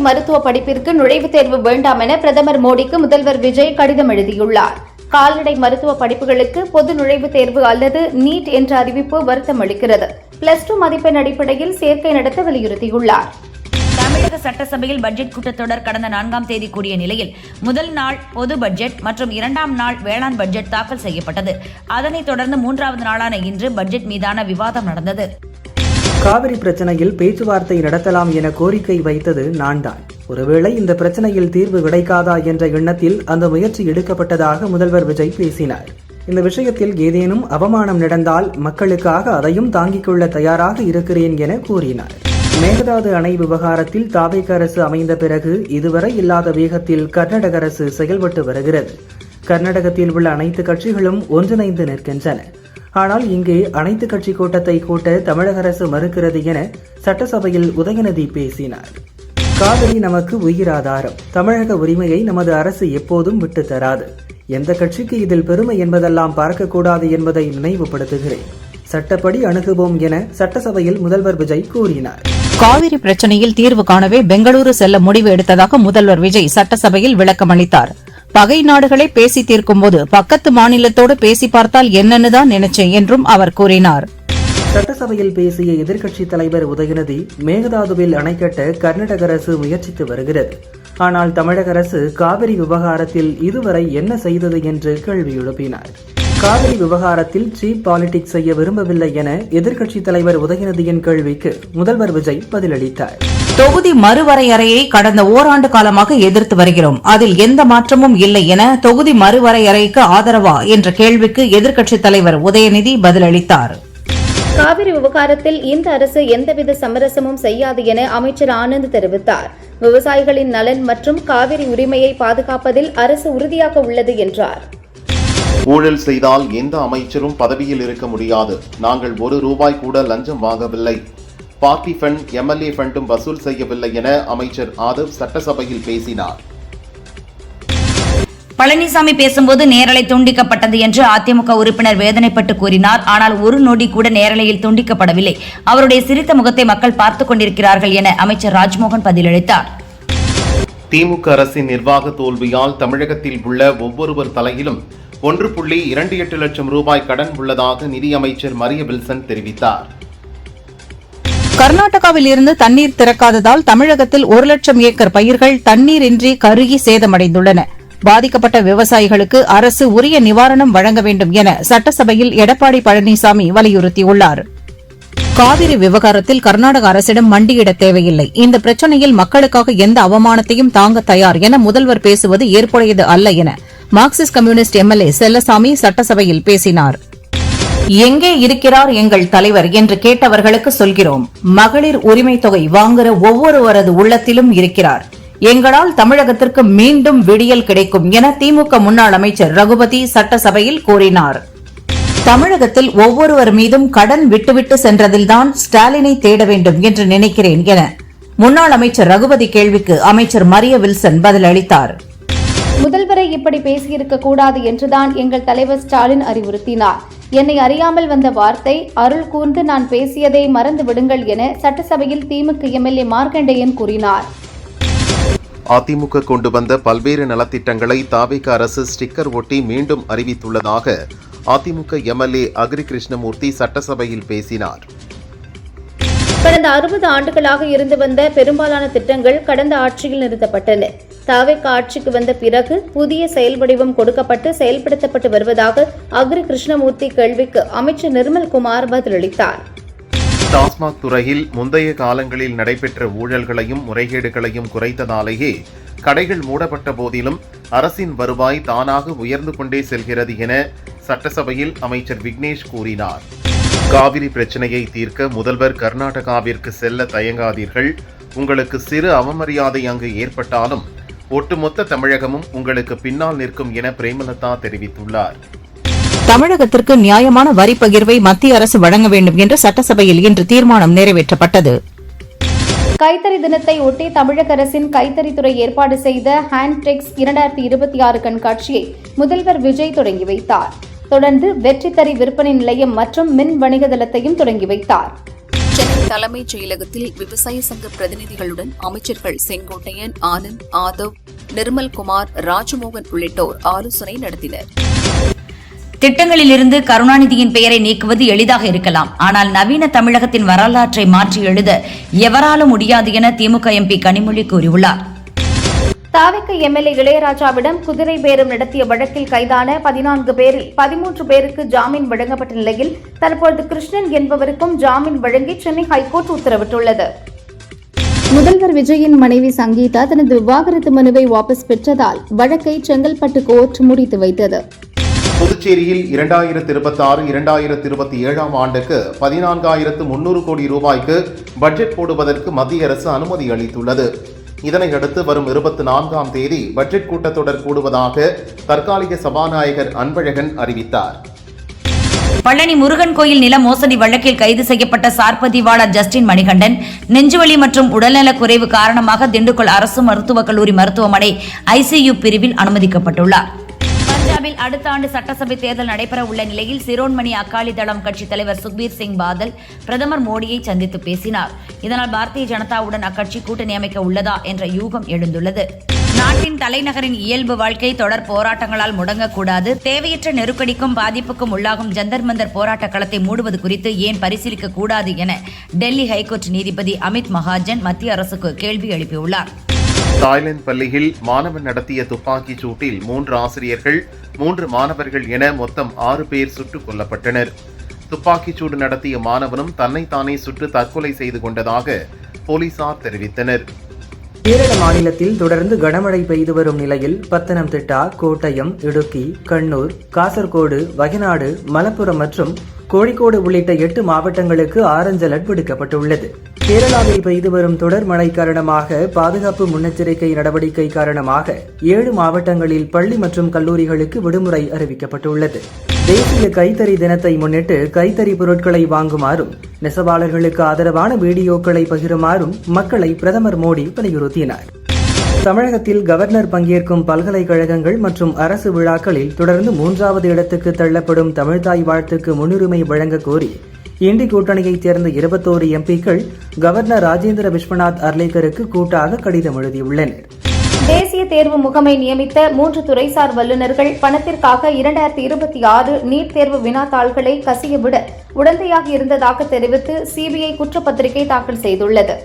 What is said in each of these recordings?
மருத்துவ படிப்பிற்கு நுழைவுத் தேர்வு வேண்டாம் என பிரதமர் மோடிக்கு முதல்வர் விஜய் கடிதம் எழுதியுள்ளார். கால்நடை மருத்துவ படிப்புகளுக்கு பொது நுழைவுத் தேர்வு அல்லது நீட் என்ற அறிவிப்பு வருத்தம் அளிக்கிறது. +2 மதிப்பெண் அடிப்படையில் சேர்க்கை நடத்த வலியுறுத்தியுள்ளார். தமிழக சட்டசபையில் பட்ஜெட் கூட்டத்தொடர் கடந்த 4ஆம் தேதி கூடிய நிலையில் முதல் நாள் பொது பட்ஜெட் மற்றும் 2ஆம் நாள் வேளாண் பட்ஜெட் தாக்கல் செய்யப்பட்டது. அதனைத் தொடர்ந்து 3வது நாளான இன்று பட்ஜெட் மீதான விவாதம் நடந்தது. காவிரி பிரச்சனையில் பேச்சுவார்த்தை நடத்தலாம் என கோரிக்கை வைத்தது நான்தான். ஒருவேளை இந்த பிரச்சனையில் தீர்வு கிடைக்காதா என்ற எண்ணத்தில் அந்த முயற்சி எடுக்கப்பட்டதாக முதல்வர் விஜய் பேசினார். இந்த விஷயத்தில் ஏதேனும் அவமானம் நடந்தால் மக்களுக்காக அதையும் தாங்கிக் கொள்ள தயாராக இருக்கிறேன் என கூறினார். மேகதாது அணை விவகாரத்தில் தாவேக அரசு அமைந்த பிறகு இதுவரை இல்லாத வேகத்தில் கர்நாடக அரசு செயல்பட்டு வருகிறது. கர்நாடகத்தில் உள்ள அனைத்து கட்சிகளும் ஒன்றிணைந்து நிற்கின்றன. ஆனால் இங்கே அனைத்து கட்சி கூட்டத்தை கூட்ட தமிழக அரசு மறுக்கிறது என சட்டசபையில் உதயநிதி பேசினார். காவிரி நமக்கு உயிராதாரம். தமிழக உரிமையை நமது அரசு எப்போதும் விட்டு தராது. எந்த கட்சிக்கு இதில் பெருமை என்பதெல்லாம் பார்க்கக்கூடாது என்பதை நினைவுபடுத்துகிறேன். சட்டப்படி அணுகுவோம் என சட்டசபையில் முதல்வர் விஜய் கூறினார். காவிரி பிரச்சனையில் தீர்வு காணவே பெங்களூரு செல்ல முடிவு எடுத்ததாக முதல்வர் விஜய் சட்டசபையில் விளக்கமளித்தார். பகை நாடுகளை பேசி தீர்க்கும்போது பக்கத்து மாநிலத்தோடு பேசி பார்த்தால் என்னன்னுதான் நினைச்சேன் என்றும் அவர் கூறினார். சட்டசபையில் பேசிய எதிர்க்கட்சித் தலைவர் உதயநிதி மேகதாதுவில் அணை கட்ட கர்நாடக அரசு முயற்சித்து வருகிறது. ஆனால் தமிழக அரசு காவிரி விவகாரத்தில் இதுவரை என்ன செய்தது என்று கேள்வி எழுப்பினார். காவிரி விவகாரத்தில் சீப் பாலிடிக்ஸ் செய்ய விரும்பவில்லை என எதிர்க்கட்சித் தலைவர் உதயநிதியின் கேள்விக்கு முதல்வர் விஜய் பதிலளித்தார். தொகுதி மறுவரையறையை கடந்த ஓராண்டு காலமாக எதிர்த்து வருகிறோம். அதில் எந்த மாற்றமும் இல்லை என தொகுதி மறுவரையறைக்கு ஆதரவா என்ற கேள்விக்கு எதிர்க்கட்சித் தலைவர் உதயநிதி பதிலளித்தார். காவிரி விவகாரத்தில் இந்த அரசு எந்தவித சமரசமும் செய்யாது என அமைச்சர் ஆனந்த் தெரிவித்தார். விவசாயிகளின் நலன் மற்றும் காவிரி உரிமையை பாதுகாப்பதில் அரசு உறுதியாக உள்ளது என்றார். ஊழல் செய்தால் எந்த அமைச்சரும் பதவியில் இருக்க முடியாது. நாங்கள் ₹1 கூட லஞ்சம் வாங்கவில்லை. பார்ட்டி ஃபண்ட், எம்எல்ஏ ஃபண்டும் வசூல் செய்யவில்லை என அமைச்சர் ஆதவ் சட்டசபையில் பேசினார். பழனிசாமி பேசும்போது நேரலை துண்டிக்கப்பட்டது என்று அதிமுக உறுப்பினர் வேதனைப்பட்டு கூறினார். ஆனால் ஒரு நொடி கூட நேரலையில் துண்டிக்கப்படவில்லை. அவருடைய சிரித்த முகத்தை மக்கள் பார்த்துக் கொண்டிருக்கிறார்கள் என அமைச்சர் ராஜ்மோகன் பதிலளித்தார். திமுக அரசின் நிர்வாக தோல்வியால் தமிழகத்தில் உள்ள ஒவ்வொருவர் தலையிலும் ₹1.28 லட்சம் கடன் உள்ளதாக நிதியமைச்சர் மரிய வில்சன் தெரிவித்தார். கர்நாடகாவில் இருந்து தண்ணீர் திறக்காததால் தமிழகத்தில் 1 லட்சம் ஏக்கர் பயிர்கள் தண்ணீரின்றி கருகி சேதமடைந்துள்ளன. பாதிக்கப்பட்ட விவசாயிகளுக்கு அரசு உரிய நிவாரணம் வழங்க வேண்டும் என சட்டசபையில் எடப்பாடி பழனிசாமி வலியுறுத்தியுள்ளார். காவிரி விவகாரத்தில் கர்நாடக அரசிடம் மண்டியிட தேவையில்லை. இந்த பிரச்சினையில் மக்களுக்காக எந்த அவமானத்தையும் தாங்க தயார் என முதல்வர் பேசுவது ஏற்புடையது அல்ல என மார்க்சிஸ்ட் கம்யூனிஸ்ட் எம்எல்ஏ செல்லசாமி சட்டசபையில் பேசினார். எங்கே இருக்கிறார் எங்கள் தலைவர் என்று கேட்டவர்களுக்கு சொல்கிறோம். மகளிர் உரிமை தொகை வாங்குற ஒவ்வொருவரது உள்ளத்திலும் இருக்கிறார். எங்களால் தமிழகத்திற்கு மீண்டும் விடியல் கிடைக்கும் என திமுக முன்னாள் அமைச்சர் ரகுபதி சட்டசபையில் கூறினார். தமிழகத்தில் ஒவ்வொருவர் மீதும் கடன் விட்டுவிட்டு சென்றதில்தான் ஸ்டாலினை தேட வேண்டும் என்று நினைக்கிறேன் என முன்னாள் அமைச்சர் ரகுபதி கேள்விக்கு அமைச்சர் மரிய வில்சன் பதிலளித்தார். முதல்வரை இப்படி பேசியிருக்க கூடாது என்றுதான் எங்கள் தலைவர் ஸ்டாலின் அறிவுறுத்தினார். என்னை அறியாமல் வந்த வார்த்தை, அருள் கூர்ந்து நான் பேசியதை மறந்து விடுங்கள் என சட்டசபையில் திமுக எம்எல்ஏ மார்க்கண்டேயன் கூறினார். அதிமுக கொண்டு வந்த பல்வேறு நலத்திட்டங்களை தாவேக அரசு ஸ்டிக்கர் ஒட்டி மீண்டும் அறிவித்துள்ளதாக அதிமுக எம்எல்ஏ அக்ரி கிருஷ்ணமூர்த்தி சட்டசபையில் பேசினார். கடந்த 60 ஆண்டுகளாக இருந்து வந்த பெரும்பாலான திட்டங்கள் கடந்த ஆட்சியில் நிறுத்தப்பட்டன. தாவேக ஆட்சிக்கு வந்த பிறகு புதிய செயல் வடிவம் கொடுக்கப்பட்டு செயல்படுத்தப்பட்டு வருவதாக அக்ரி கிருஷ்ணமூர்த்தி கேள்விக்கு அமைச்சர் நிர்மல்குமார் பதிலளித்தார். டாஸ்மாக் துறையில் முந்தைய காலங்களில் நடைபெற்ற ஊழல்களையும் முறைகேடுகளையும் குறைத்ததாலேயே கடைகள் மூடப்பட்ட போதிலும் அரசின் வருவாய் தானாக உயர்ந்து கொண்டே செல்கிறது என சட்டசபையில் அமைச்சர் விக்னேஷ் கூறினார். காவிரி பிரச்சனையை தீர்க்க முதல்வர் கர்நாடகாவிற்கு செல்ல தயங்காதீர்கள். உங்களுக்கு சிறு அவமரியாதை அங்கு ஏற்பட்டாலும் ஒட்டுமொத்த தமிழகமும் உங்களுக்கு பின்னால் நிற்கும் என பிரேமலதா தெரிவித்துள்ளார். தமிழகத்திற்கு நியாயமான வரி பகிர்வை மத்திய அரசு வழங்க வேண்டும் என்று சட்டசபையில் இன்று தீர்மானம் நிறைவேற்றப்பட்டது. கைத்தறி தினத்தை ஒட்டி தமிழக அரசின் கைத்தறித்துறை ஏற்பாடு செய்த ஹேண்ட்டெக்ஸ் 2026 கண்காட்சியை முதல்வர் விஜய் தொடங்கி வைத்தார். தொடர்ந்து வெற்றித்தறி விற்பனை நிலையம் மற்றும் மின் வணிக தளத்தையும் தொடங்கி வைத்தார். சென்னை தலைமைச் செயலகத்தில் விவசாய சங்க பிரதிநிதிகளுடன் அமைச்சர்கள் செங்கோட்டையன், ஆனந்த், ஆதவ், நிர்மல்குமார், ராஜமோகன் உள்ளிட்டோர் ஆலோசனை நடத்தினர். திட்டங்களிலிருந்து கருணாநிதியின் பெயரை நீக்குவது எளிதாக இருக்கலாம், ஆனால் நவீன தமிழகத்தின் வரலாற்றை மாற்றி எழுத எவராலும் முடியாது என திமுக எம்பி கனிமொழி கூறியுள்ளார். தாவேக்கா எம்எல்ஏ இளையராஜாவிடம் குதிரை பேரம் நடத்திய வழக்கில் கைதான 14 பேரில் 13 பேருக்கு ஜாமீன் வழங்கப்பட்ட நிலையில் தற்போது கிருஷ்ணன் என்பவருக்கும் ஜாமீன் வழங்கி சென்னை ஹைகோர்ட் உத்தரவிட்டுள்ளது. முதல்வர் விஜயின் மனைவி சங்கீதா தனது விவாகரத்து மனுவை வாபஸ் பெற்றதால் வழக்கை செங்கல்பட்டு கோர்ட் முடித்து வைத்தது. புதுச்சேரியில் 2026-2027 ஆண்டுக்கு 14,300 கோடி ரூபாய்க்கு பட்ஜெட் போடுவதற்கு மத்திய அரசு அனுமதி அளித்துள்ளது. இதனையடுத்து வரும் 24ஆம் தேதி பட்ஜெட் கூட்டத்தொடர் கூடுவதாக தற்காலிக சபாநாயகர் அன்பழகன் அறிவித்தார். பழனி முருகன் கோயில் நில மோசடி வழக்கில் கைது செய்யப்பட்ட சார்பதிவாளர் ஜஸ்டின் மணிகண்டன் நெஞ்சுவலி மற்றும் உடல்நலக் குறைவு காரணமாக திண்டுக்கல் அரசு மருத்துவக் கல்லூரி மருத்துவமனை ICU பிரிவில் அனுமதிக்கப்பட்டுள்ளார். பஞ்சாபில் அடுத்த ஆண்டு சட்டசபை தேர்தல் நடைபெற உள்ள நிலையில் சிரோன்மணி அகாலி தளம் கட்சித் தலைவர் சுக்பீர் சிங் பாதல் பிரதமர் மோடியை சந்தித்து பேசினார். இதனால் பாரதிய ஜனதாவுடன் அக்கட்சி கூட்டணி அமைக்க உள்ளதா என்ற யூகம் எழுந்துள்ளது. நாட்டின் தலைநகரின் இயல்பு வாழ்க்கை தொடர் போராட்டங்களால் முடங்கக்கூடாது, தேவையற்ற நெருக்கடிக்கும் பாதிப்புக்கும் உள்ளாகும் ஜந்தர் மந்தர் போராட்ட களத்தை மூடுவது குறித்து ஏன் பரிசீலிக்க கூடாது என டெல்லி ஹைகோர்ட் நீதிபதி அமித் மகாஜன் மத்திய அரசுக்கு கேள்வி எழுப்பியுள்ளார். தாய்லாந்து பள்ளியில் மாணவன் நடத்திய துப்பாக்கிச் சூட்டில் 3 ஆசிரியர்கள் 3 மாணவர்கள் என மொத்தம் 6 பேர் சுட்டுக் கொல்லப்பட்டனர். துப்பாக்கிச்சூடு நடத்திய மாணவனும் தன்னைத்தானே சுட்டு தற்கொலை செய்து கொண்டதாக போலீசார் தெரிவித்தனர். கேரள மாநிலத்தில் தொடர்ந்து கனமழை பெய்து வரும் நிலையில் பத்தனம்திட்டா, கோட்டயம், இடுக்கி, கண்ணூர், காசர்கோடு, வயநாடு, மலப்புரம் மற்றும் கோழிக்கோடு உள்ளிட்ட 8 மாவட்டங்களுக்கு ஆரஞ்சு அலர்ட் விடுக்கப்பட்டுள்ளது. கேரளாவில் பெய்து வரும் தொடர் மழை காரணமாக பாதுகாப்பு முன்னெச்சரிக்கை நடவடிக்கை காரணமாக 7 மாவட்டங்களில் பள்ளி மற்றும் கல்லூரிகளுக்கு விடுமுறை அறிவிக்கப்பட்டுள்ளது. தேசிய கைத்தறி தினத்தை முன்னிட்டு கைத்தறி பொருட்களை வாங்குமாறும் நெசவாளர்களுக்கு ஆதரவான வீடியோக்களை பகிருமாறும் மக்களை பிரதமர் மோடி வலியுறுத்தினார். தமிழகத்தில் கவர்னர் பங்கேற்கும் பல்கலைக்கழகங்கள் மற்றும் அரசு விழாக்களில் தொடர்ந்து 3வது இடத்துக்கு தள்ளப்படும் தமிழ்தாய் வாழ்த்துக்கு முன்னுரிமை வழங்க கோரி இண்டி கூட்டணியைச் சேர்ந்த 21 எம்பிக்கள் கவர்னர் ராஜேந்திர விஸ்வநாத் அர்லேக்கருக்கு கூட்டாக கடிதம் எழுதியுள்ளனர். தேசிய தேர்வு முகமை நியமித்த 3 துறைசார் வல்லுநர்கள் பணத்திற்காக 2026 நீட் தேர்வு வினாத்தாள்களை கசியவிட உடந்தையாக இருந்ததாக தெரிவித்து சிபிஐ குற்றப்பத்திரிகை தாக்கல் செய்துள்ளது.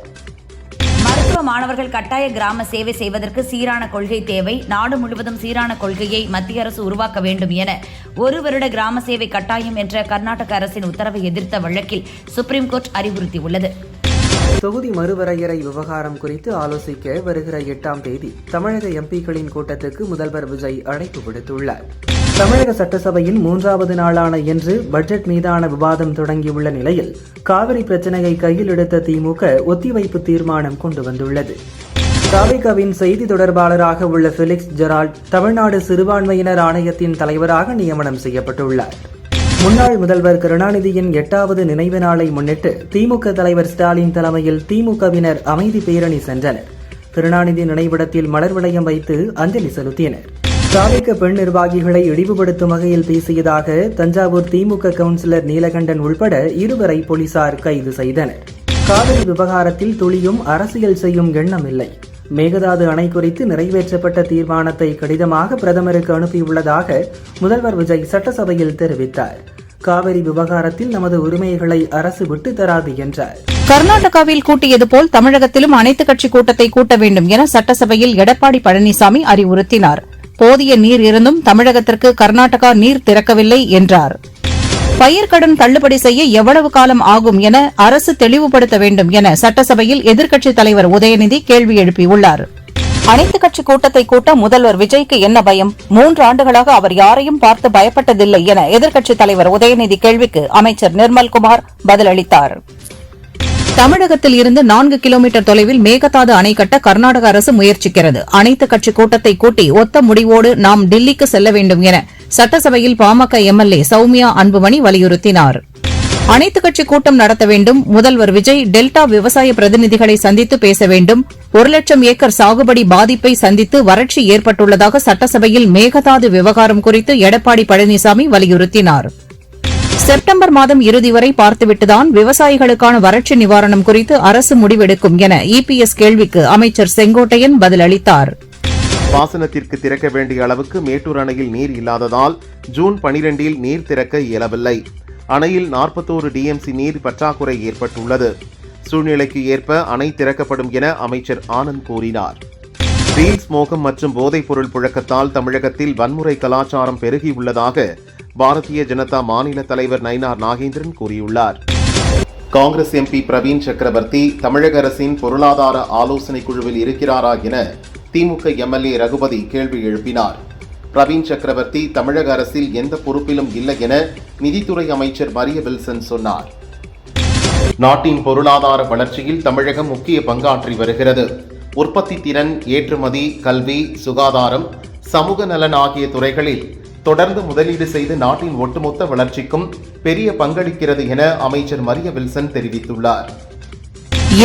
மருத்துவ மாணவர்கள் கட்டாய கிராம சேவை செய்வதற்கு சீரான கொள்கை தேவை. நாடு முழுவதும் சீரான கொள்கையை மத்திய அரசு உருவாக்க வேண்டும் என 1 வருட கிராம சேவை கட்டாயம் என்ற கர்நாடக அரசின் உத்தரவை எதிர்த்த வழக்கில் சுப்ரீம் கோர்ட் அறிவுறுத்தியுள்ளது. தொகுதி மறுவரையறை விவகாரம் குறித்து ஆலோசிக்க வருகிற 8ஆம் தேதி தமிழக எம்பிக்களின் கூட்டத்துக்கு முதல்வர் விஜய் அழைப்பு விடுத்துள்ளார். தமிழக சட்டசபையின் 3வது நாளான இன்று பட்ஜெட் மீதான விவாதம் தொடங்கியுள்ள நிலையில் காவிரி பிரச்சினையை கையில் எடுத்த திமுக ஒத்திவைப்பு தீர்மானம் கொண்டு வந்துள்ளது. தாவேகாவின் செய்தி தொடர்பாளராக உள்ள ஃபெலிக்ஸ் ஜெரால்ட் தமிழ்நாடு சிறுபான்மையினர் ஆணையத்தின் தலைவராக நியமனம் செய்யப்பட்டுள்ளார். முன்னாள் முதல்வர் கருணாநிதியின் 8வது நினைவு நாளை முன்னிட்டு திமுக தலைவர் ஸ்டாலின் தலைமையில் திமுகவினர் அமைதி பேரணி சென்றனர். கருணாநிதி நினைவிடத்தில் மலர் வளையம் வைத்து அஞ்சலி செலுத்தினர். தாவேக பெண் நிர்வாகிகளை இழிவுபடுத்தும் வகையில் பேசியதாக தஞ்சாவூர் திமுக கவுன்சிலர் நீலகண்டன் உள்பட 2 பேரை போலீசார் கைது செய்தனர். காவிரி விவகாரத்தில் துளியும் அரசியல் செய்யும் எண்ணம் இல்லை. மேகதாது அணை குறித்து நிறைவேற்றப்பட்ட தீர்மானத்தை கடிதமாக பிரதமருக்கு அனுப்பியுள்ளதாக முதல்வர் விஜய் சட்டசபையில் தெரிவித்தார். காவிரி விவகாரத்தில் நமது உரிமைகளை அரசு விட்டு தராது என்றார். கர்நாடகாவில் கூட்டியது போல் தமிழகத்திலும் அனைத்துக் கட்சி கூட்டத்தை கூட்ட வேண்டும் என சட்டசபையில் எடப்பாடி பழனிசாமி அறிவுறுத்தினார். போதிய நீர் இருந்தும் தமிழகத்திற்கு கர்நாடகா நீர் திறக்கவில்லை என்றார். பயிர்க்கடன் தள்ளுபடி செய்ய எவ்வளவு காலம் ஆகும் என அரசு தெளிவுபடுத்த வேண்டும் என சட்டசபையில் எதிர்க்கட்சித் தலைவர் உதயநிதி கேள்வி எழுப்பியுள்ளார். அனைத்துக் கட்சி கூட்டத்தை கூட்ட முதல்வர் விஜய்க்கு என்ன பயம்? 3 ஆண்டுகளாக அவர் யாரையும் பார்த்து பயப்பட்டதில்லை என எதிர்க்கட்சித் தலைவர் உதயநிதி கேள்விக்கு அமைச்சர் நிர்மல்குமார் பதிலளித்தார். தமிழகத்தில் இருந்து 4 கிலோமீட்டர் தொலைவில் மேகதாது அணை கட்ட கர்நாடக அரசு முயற்சிக்கிறது. அனைத்துக் கட்சி கூட்டத்தை கூட்டி ஒத்த முடிவோடு நாம் டில்லிக்கு செல்ல வேண்டும் என சட்டசபையில் பாமக எம்எல்ஏ சௌமியா அன்புமணி வலியுறுத்தினார். அனைத்துக் கட்சி கூட்டம் நடத்த வேண்டும். முதல்வர் விஜய் டெல்டா விவசாய பிரதிநிதிகளை சந்தித்து பேச வேண்டும். 1,00,000 ஏக்கர் சாகுபடி பாதிப்பை சந்தித்து வறட்சி ஏற்பட்டுள்ளதாக சட்டசபையில் மேகதாது விவகாரம் குறித்து எடப்பாடி பழனிசாமி வலியுறுத்தினார். செப்டம்பர் மாதம் இறுதி வரை பார்த்துவிட்டுதான் விவசாயிகளுக்கான வறட்சி நிவாரணம் குறித்து அரசு முடிவெடுக்கும் என இபிஎஸ் கேள்விக்கு அமைச்சர் செங்கோட்டையன் பதிலளித்தார். பாசனத்திற்கு திறக்க வேண்டிய அளவுக்கு மேட்டூர் அணையில் நீர் இல்லாததால் ஜூன் 12இல் நீர் திறக்க இயலவில்லை. அணையில் 41 டிஎம்சி நீர் பற்றாக்குறை ஏற்பட்டுள்ளது. சூழ்நிலைக்கு ஏற்ப அணை திறக்கப்படும் என அமைச்சர் ஆனந்த் கூறினார். ரீல்ஸ் மோகம் மற்றும் போதைப்பொருள் புழக்கத்தால் தமிழகத்தில் வன்முறை கலாச்சாரம் பெருகியுள்ளதாக பாரதிய ஜனதா மாநில தலைவர் நயினார் நாகேந்திரன் கூறியுள்ளார். காங்கிரஸ் எம்பி பிரவீன் சக்கரவர்த்தி தமிழக அரசின் பொருளாதார ஆலோசனை குழுவில் இருக்கிறாரா என திமுக எம்எல்ஏ ரகுபதி கேள்வி எழுப்பினார். பிரவீன் சக்கரவர்த்தி தமிழக அரசில் எந்த பொறுப்பிலும் இல்லை என நிதித்துறை அமைச்சர் மரிய வில்சன் சொன்னார். நாட்டின் பொருளாதார வளர்ச்சியில் தமிழகம் முக்கிய பங்காற்றி வருகிறது. உற்பத்தி திறன், ஏற்றுமதி, கல்வி, சுகாதாரம், சமூக நலன் ஆகிய துறைகளில் தொடர்ந்து முதலீடு செய்து நாட்டின் ஒட்டுமொத்த வளர்ச்சிக்கும் பெரிய பங்களிக்கிறது என அமைச்சர் மரிய வில்சன் தெரிவித்துள்ளார்.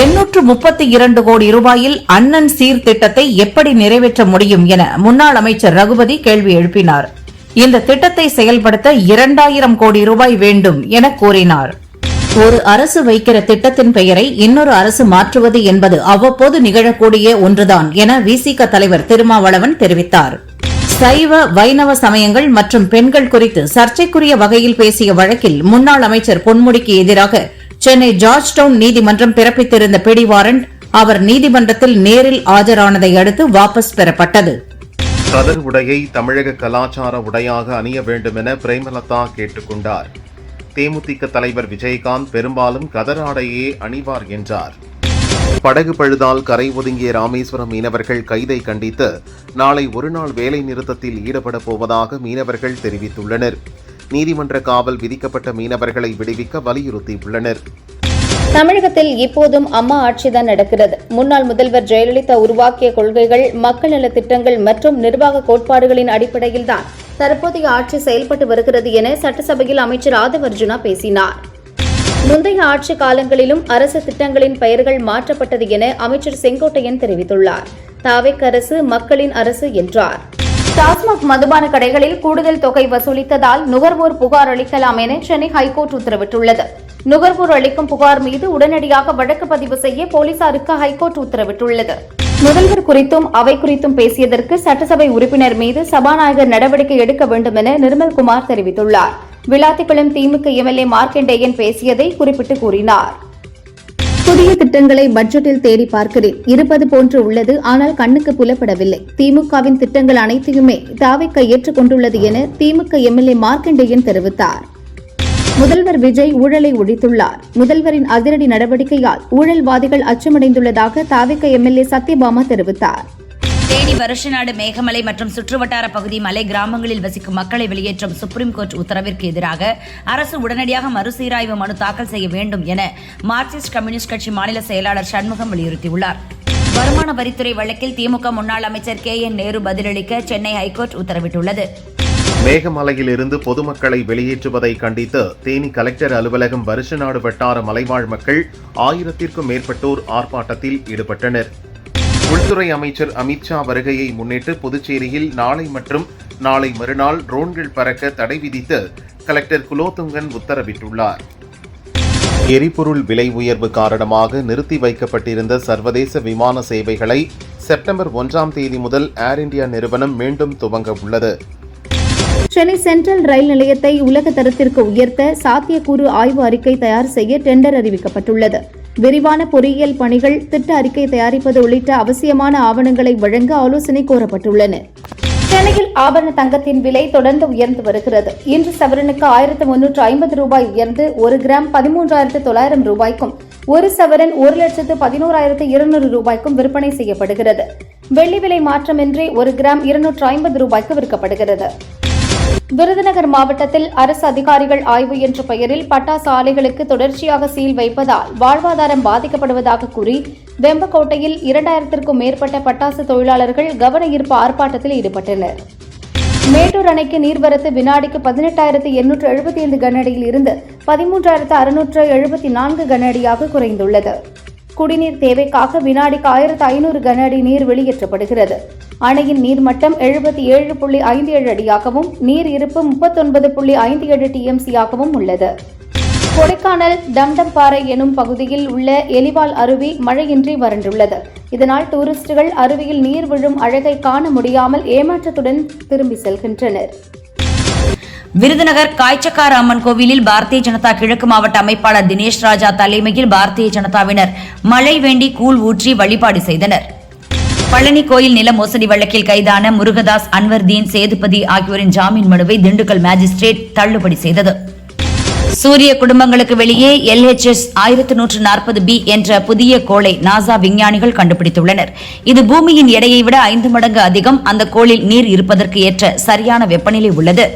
832 கோடி ரூபாயில் அண்ணன் சீர்திட்டத்தை எப்படி நிறைவேற்ற முடியும் என முன்னாள் அமைச்சர் ரகுபதி கேள்வி எழுப்பினார். இந்த திட்டத்தை செயல்படுத்த 2000 கோடி ரூபாய் வேண்டும் என கூறினார். ஒரு அரசு வைக்கிற திட்டத்தின் பெயரை இன்னொரு அரசு மாற்றுவது என்பது அவ்வப்போது நிகழக்கூடிய ஒன்றுதான் என விசிக தலைவர் திருமாவளவன் தெரிவித்தார். சைவ வைணவ சமயங்கள் மற்றும் பெண்கள் குறித்து சர்ச்சைக்குரிய வகையில் பேசிய வழக்கில் முன்னாள் அமைச்சர் பொன்முடிக்கு எதிராக சென்னை ஜார்ஜ் டவுன் நீதிமன்றம் பிறப்பித்திருந்த பிடி வாரண்ட் அவர் நீதிமன்றத்தில் நேரில் ஆஜரானதை அடுத்து வாபஸ் பெறப்பட்டது. கதர் உடையை தமிழக கலாச்சார உடையாக அணிய வேண்டும் என பிரேமலதா கேட்டுக் கொண்டார். தேமுதிக தலைவர் விஜயகாந்த் பெரும்பாலும் கதர் ஆடையே அணிவார் என்றார். படகு பழுதால் கரை ஒதுங்கிய ராமேஸ்வரம் மீனவர்கள் கைதை கண்டித்து நாளை ஒருநாள் வேலை நிறுத்தத்தில் ஈடுபட போவதாக மீனவர்கள் தெரிவித்துள்ளனர். நீதிமன்ற காவல் விதிக்கப்பட்ட மீனவர்களை விடுவிக்க வலியுறுத்தியுள்ளனர். தமிழகத்தில் இப்போதும் அம்மா ஆட்சிதான் நடக்கிறது. முன்னாள் முதல்வர் ஜெயலலிதா உருவாக்கிய கொள்கைகள், மக்கள் நல திட்டங்கள் மற்றும் நிர்வாக கோட்பாடுகளின் அடிப்படையில்தான் தற்போதைய ஆட்சி செயல்பட்டு வருகிறது என சட்டசபையில் அமைச்சர் ஆதவ் அர்ஜுனா பேசினார். முந்தைய ஆட்சி காலங்களிலும் அரசு திட்டங்களின் பெயர்கள் மாற்றப்பட்டது என அமைச்சர் செங்கோட்டையன் தெரிவித்துள்ளார். தாவேக் அரசு மக்களின் அரசு என்றார். டாஸ்மாக் மதுபான கடைகளில் கூடுதல் தொகை வசூலித்ததால் நுகர்வோர் புகார் அளிக்கலாம் என சென்னை ஹைகோர்ட் உத்தரவிட்டுள்ளது. நுகர்வோர் அளிக்கும் புகார் மீது உடனடியாக வழக்கு பதிவு செய்ய போலீசாருக்கு ஹைகோர்ட் உத்தரவிட்டுள்ளது. முதல்வர் குறித்தும் அவை குறித்தும் பேசியதற்கு சட்டசபை உறுப்பினர் மீது சபாநாயகர் நடவடிக்கை எடுக்க வேண்டும் என நிர்மல்குமார் தெரிவித்துள்ளார். விளாத்திக்குளம் திமுக எம்எல்ஏ மார்க்கண்டேயன் பேசியதை குறிப்பிட்டு கூறினார். புதிய திட்டங்களை பட்ஜெட்டில் தேடி பார்க்கிறேன். இருப்பது போன்று உள்ளது, ஆனால் கண்ணுக்கு புலப்படவில்லை. திமுகவின் திட்டங்கள் அனைத்தையுமே தாவேக ஏற்றுக்கொண்டுள்ளது என திமுக எம்எல்ஏ மார்க்கண்டேயன் தெரிவித்தார். முதல்வர் விஜய் ஊழலை ஒழித்துள்ளார். முதல்வரின் அதிரடி நடவடிக்கையால் ஊழல்வாதிகள் அச்சமடைந்துள்ளதாக தாவேக எம்எல்ஏ சத்யபாமா தெரிவித்தார். தேனி வருஷநாடு மேகமலை மற்றும் சுற்றுவட்டார பகுதி மலை கிராமங்களில் வசிக்கும் மக்களை வெளியேற்றும் சுப்ரீம் கோர்ட் உத்தரவிற்கு எதிராக அரசு உடனடியாக மறுசீராய்வு மனு தாக்கல் செய்ய வேண்டும் என மார்க்சிஸ்ட் கம்யூனிஸ்ட் கட்சி மாநில செயலாளர் சண்முகம் வலியுறுத்தியுள்ளார். வருமான வரித்துறை வழக்கில் திமுக முன்னாள் அமைச்சர் KN நேரு பதிலளிக்க சென்னை ஹைகோர்ட் உத்தரவிட்டுள்ளது. மேகமலையிலிருந்து பொதுமக்களை வெளியேற்றுவதை கண்டித்து தேனி கலெக்டர் அலுவலகம் வருஷநாடு வட்டார மலைவாழ் மக்கள் 1000த்திற்கும் மேற்பட்டோர் ஆர்ப்பாட்டத்தில் ஈடுபட்டனர். உள்துறை அமைச்சர் அமித்ஷா வருகையை முன்னிட்டு புதுச்சேரியில் நாளை மற்றும் நாளை மறுநாள் ட்ரோன்கள் பறக்க தடை விதித்து கலெக்டர் குலோத்துங்கன் உத்தரவிட்டுள்ளார். எரிபொருள் விலை உயர்வு காரணமாக நிறுத்தி வைக்கப்பட்டிருந்த சர்வதேச விமான சேவைகளை செப்டம்பர் 1ஆம் தேதி முதல் ஏர் இந்தியா நிறுவனம் மீண்டும் துவங்க உள்ளது. சென்னை சென்ட்ரல் ரயில் நிலையத்தை உலக தரத்திற்கு உயர்த்த சாத்தியக்கூறு ஆய்வு அறிக்கை தயார் செய்ய டெண்டர் அறிவிக்கப்பட்டுள்ளது. விரிவான பொறியியல் பணிகள், திட்ட அறிக்கை தயாரிப்பது உள்ளிட்ட அவசியமான ஆவணங்களை வழங்க ஆலோசனை கோரப்பட்டுள்ளன. சென்னையில் ஆபரண தங்கத்தின் விலை தொடர்ந்து உயர்ந்து வருகிறது. இன்று சவரனுக்கு 1350 ரூபாய் உயர்ந்து 1 கிராம் 13,900 ரூபாய்க்கும், 1 சவரன் 1,11,200 ரூபாய்க்கும் விற்பனை செய்யப்படுகிறது. வெள்ளி விலை மாற்றமின்றி 1 கிராம் 250 ரூபாய்க்கு விற்கப்படுகிறது. விருதுநகர் மாவட்டத்தில் அரசு அதிகாரிகள் ஆய்வு என்ற பெயரில் பட்டாசு ஆலைகளுக்கு தொடர்ச்சியாக சீல் வைப்பதால் வாழ்வாதாரம் பாதிக்கப்படுவதாக கூறி வெம்பக்கோட்டையில் 2000த்திற்கும் மேற்பட்ட பட்டாசு தொழிலாளர்கள் கவன ஈர்ப்பு ஆர்ப்பாட்டத்தில் ஈடுபட்டனர். மேட்டூர் அணைக்கு நீர்வரத்து வினாடிக்கு 18,875 கனஅடியில் இருந்து 13,674 கனஅடியாக குறைந்துள்ளது. குடிநீர் தேவைக்காக வினாடிக்கு 1,500 கனஅடி நீர் வெளியேற்றப்படுகிறது. அணையின் நீர்மட்டம் 77.57 அடியாகவும் நீர் இருப்பு 39.57 டிஎம்சியாகவும் உள்ளது. கொடைக்கானல் டம்டம்பாறை எனும் பகுதியில் உள்ள எலிவால் அருவி மழையின்றி வறண்டுள்ளது. இதனால் டூரிஸ்டுகள் அருவியில் நீர் விழும் அழகை காண முடியாமல் ஏமாற்றத்துடன் திரும்பி செல்கின்றனர். விருதுநகர் காய்ச்சக்கார அம்மன் கோவிலில் பாரதிய ஜனதா கிழக்கு மாவட்ட அமைப்பாளர் தினேஷ் ராஜா தலைமையில் பாரதிய ஜனதாவினர் மழை வேண்டி கூழ் ஊற்றி வழிபாடு செய்தனர். பழனி கோயில் நில மோசடி வழக்கில் கைதான முருகதாஸ், அன்வர்தீன், சேதுபதி ஆகியோரின் ஜாமீன் மனுவை திண்டுக்கல் மேஜிஸ்ட்ரேட் தள்ளுபடி செய்தது. சூரிய குடும்பங்களுக்கு வெளியே LHS 1140b என்ற புதிய கோளை நாசா விஞ்ஞானிகள் கண்டுபிடித்துள்ளனர். இது பூமியின் எடையை விட 5 மடங்கு அதிகம். அந்த கோளில் நீர் இருப்பதற்கு ஏற்ற சரியான வெப்பநிலை உள்ளது.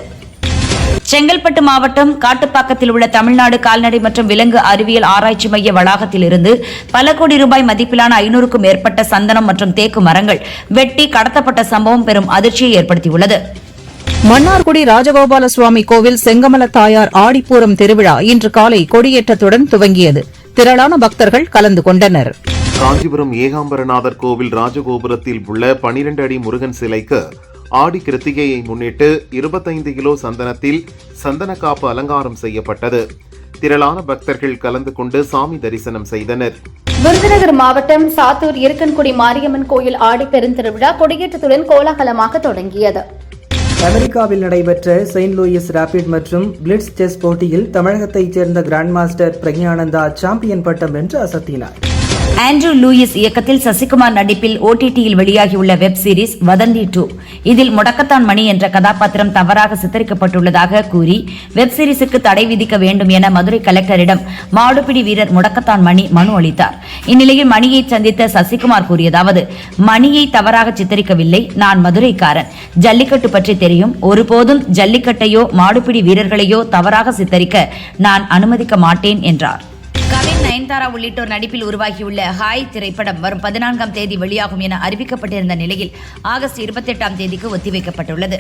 செங்கல்பட்டு மாவட்டம் காட்டுப்பாக்கத்தில் உள்ள தமிழ்நாடு கால்நடை மற்றும் விலங்கு அறிவியல் ஆராய்ச்சி மைய வளாகத்திலிருந்து பல கோடி ரூபாய் மதிப்பிலான 500க்கும் மேற்பட்ட சந்தனம் மற்றும் தேக்கு மரங்கள் வெட்டி கடத்தப்பட்ட சம்பவம் பெரும் அதிர்ச்சியை ஏற்படுத்தியுள்ளது. மன்னார்குடி ராஜகோபால சுவாமி கோவில் செங்கமல தாயார் ஆடிப்பூரம் திருவிழா இன்று காலை கொடியேற்றத்துடன் துவங்கியது. திரளான பக்தர்கள் கலந்து கொண்டனர். காஞ்சிபுரம் ஏகாம்பரநாதர் கோவில் ராஜகோபுரத்தில் உள்ள 12 அடி முருகன் சிலைக்கு ஆடி கிருத்திகையை முன்னிட்டு 25 கிலோ சந்தனத்தில் சந்தன காப்பு அலங்காரம் செய்யப்பட்டது. திரளான பக்தர்கள் கலந்து கொண்டு சாமி தரிசனம் செய்தனர். விருதுநகர் மாவட்டம் சாத்தூர் இருக்கன்குடி மாரியம்மன் கோயில் ஆடி பெருந்திருவிழா கொடியேற்றத்துடன் கோலாகலமாக தொடங்கியது. அமெரிக்காவில் நடைபெற்ற செயின்ட் லூயிஸ் ராபிட் மற்றும் பிளிட்ஸ் செஸ் போட்டியில் தமிழகத்தைச் சேர்ந்த கிராண்ட் மாஸ்டர் பிரக்ஞானந்தா சாம்பியன் பட்டம் வென்று அசத்தினார். ஆண்ட்ரூ லூயிஸ் இயக்கத்தில் சசிகுமார் நடிப்பில் OTTயில் வெளியாகியுள்ள வெப் சீரிஸ் வதந்தி 2 இதில் முடக்கத்தான் மணி என்ற கதாபாத்திரம் தவறாக சித்தரிக்கப்பட்டுள்ளதாக கூறி வெப் சீரிஸுக்கு தடை விதிக்க வேண்டும் என மதுரை கலெக்டரிடம் மாடுபிடி வீரர் முடக்கத்தான் மணி மனு அளித்தார். இந்நிலையில் மணியை சந்தித்த சசிகுமார் கூறியதாவது: மணியை தவறாக சித்தரிக்கவில்லை, நான் மதுரைக்காரன், ஜல்லிக்கட்டு பற்றி தெரியும், ஒருபோதும் ஜல்லிக்கட்டையோ மாடுபிடி வீரர்களையோ தவறாக சித்தரிக்க நான் அனுமதிக்க மாட்டேன் என்றார். கவின், நயன்தாரா உள்ளிட்டோர் நடிப்பில் உருவாகியுள்ள ஹாய் திரைப்படம் வரும் 14ஆம் தேதி வெளியாகும் என அறிவிக்கப்பட்டிருந்த நிலையில் ஆகஸ்ட் 28ஆம் தேதிக்கு ஒத்திவைக்கப்பட்டுள்ளது.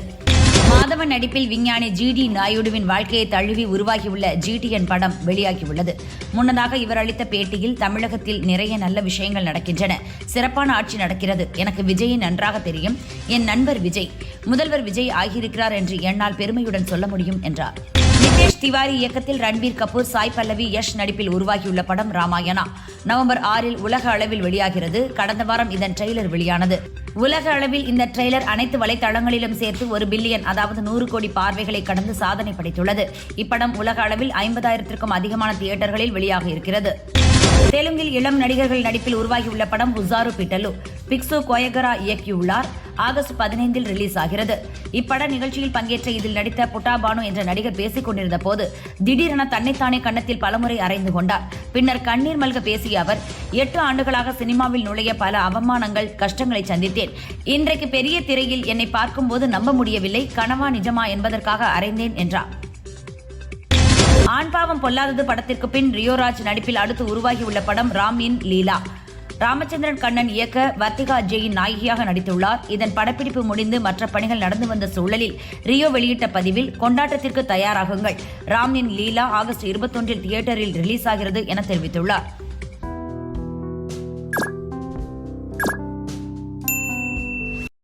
மாதவன் நடிப்பில் விஞ்ஞானி GD நாயுடுவின் வாழ்க்கையை தழுவி உருவாகியுள்ள GTN படம் வெளியாகியுள்ளது. முன்னதாக இவர் அளித்த பேட்டியில் தமிழகத்தில் நிறைய நல்ல விஷயங்கள் நடக்கின்றன, சிறப்பான ஆட்சி நடக்கிறது, எனக்கு விஜயை நன்றாக தெரியும், என் நண்பர் விஜய் முதல்வர் விஜய் ஆகியிருக்கிறார் என்று என்னால் பெருமையுடன் சொல்ல முடியும் என்றார். நிதேஷ் திவாரி இயக்கத்தில் ரன்பீர் கபூர், சாய் பல்லவி, யஷ் நடிப்பில் உருவாகியுள்ள படம் ராமாயணா நவம்பர் 6இல் உலக அளவில் வெளியாகிறது. கடந்த வாரம் இதன் ட்ரெய்லர் வெளியானது. உலக அளவில் இந்த ட்ரெய்லர் அனைத்து வலைத்தளங்களிலும் சேர்த்து 1 பில்லியன் அதாவது 100 கோடி பார்வைகளை கடந்து சாதனை படைத்துள்ளது. இப்படம் உலக அளவில் 50,000க்கும் அதிகமான தியேட்டர்களில் வெளியாக இருக்கிறது. தெலுங்கில் இளம் நடிகர்கள் நடிப்பில் உருவாகியுள்ள படம் உசாரு பிட்டலு பிக்சு கோயகரா இயக்கியுள்ளார். ஆகஸ்ட் 15இல் ரிலீஸ் ஆகிறது. இப்பட நிகழ்ச்சியில் பங்கேற்ற இதில் நடித்த புட்டா பானு என்ற நடிகர் பேசிக் கொண்டிருந்த போது திடீரென தன்னைத்தானே கன்னத்தில் பலமுறை அறைந்து கொண்டார். பின்னர் கண்ணீர் மல்க பேசிய அவர், 8 ஆண்டுகளாக சினிமாவில் நுழைய பல அவமானங்கள், கஷ்டங்களை சந்தித்தேன். இன்றைக்கு பெரிய திரையில் என்னை பார்க்கும்போது நம்ப முடியவில்லை, கனவா நிஜமா என்பதற்காக அறைந்தேன் என்றார். ஆண்பாவம் பொல்லாதது படத்திற்கு பின் ரியோராஜ் நடிப்பில் அடுத்து உருவாகியுள்ள படம் ராம் இன் லீலா. ராமச்சந்திரன் கண்ணன் இயக்க வர்த்திகா ஜெயின் நாயகியாக நடித்துள்ளார். இதன் படப்பிடிப்பு முடிந்து மற்ற பணிகள் நடந்து வந்த சூழலில் ரியோ வெளியிட்ட பதிவில், கொண்டாட்டத்திற்கு தயாராகுங்கள், ராம் இன் லீலா ஆகஸ்ட் 21இல் தியேட்டரில் ரிலீஸ் ஆகிறது என தெரிவித்துள்ளார்.